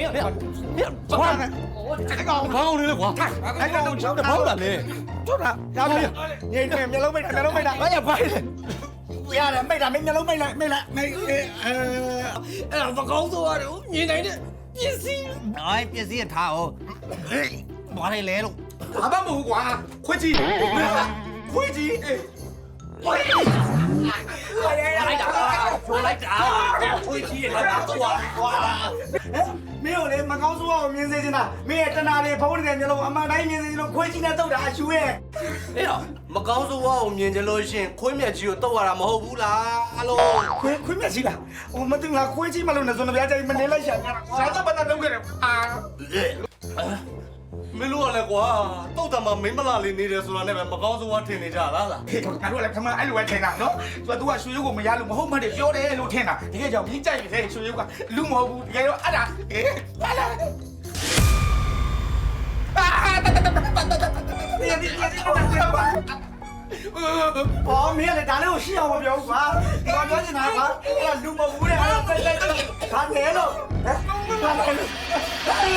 没有，完了，这个王的我，哎，这跑了嘞，做啥？然后你面လုံးမိတ်တာ面လုံးမိတ်တာ 哎呀，快点， ရတယ်မိတ်တာမင်း面လုံးမိတ်လိုက်မိတ်လိုက်မိတ်哎，不告诉我，你来的，别死，哎，别死他哦，把你来了， ဘာမှမဟုတ်ကွာခွေးကြီးခွေးကြီး来打，我来打，回去来打我，哇！ မင်းတို့လေမကောင်းဆိုးအောင်မြင်စေချင်တာမင်းရဲ့တနာလေးဖုံးနေတဲ့မျိုးလုံးအမှန်တိုင်းမြင်စေချင်လို့ခွေးကြီးနဲ့တုတ်တာအရှူရဲ့ အေးတော့မကောင်းဆိုးဝါကိုမြင်ကြလို့ရှင်ခွေးမြက်ကြီးကိုတော့ရတာမဟုတ်ဘူးလားလို့ ခွေးမြက်ကြီးလားဟိုမသိလားခွေးကြီးမလို့နဲ့ဆိုတော့ဗျာကြိုင်မနေလိုက်ရှာတာစာတော့ပတ်တာလုပ်ခဲ့တယ်အာ မင်းတို့ကလည်းကွာတုတ်တံမှာမင်းမလာလေးနေတယ်ဆိုတာနဲ့ပဲမကောင်းဆိုးဝါထင်နေကြလားလား ဟေးငါတို့လည်းခမအဲ့လိုပဲထင်တာနော်သူကရွှေရုပ်ကိုမရလို့မဟုတ်မှတ်တယ်ပြောတယ်လို့ထင်တာတကယ်ကြောင့်မင်းကြိုက်နေတဲ့ရွှေရုပ်ကလူမဟုတ်ဘူးတကယ်တော့အဲ့ဒါဟေးဟာလာအော်မင်းလည်းဒါလေးကိုရှင်းအောင်မပြောဘူးကွာဒီကောင်ပြောချင်တာကွာအဲ့ဒါလူမဟုတ်ဘူးတဲ့အဲ့ဒါတိုက်တိုက်ခါနေလို့ဟမ်ခါနေလို့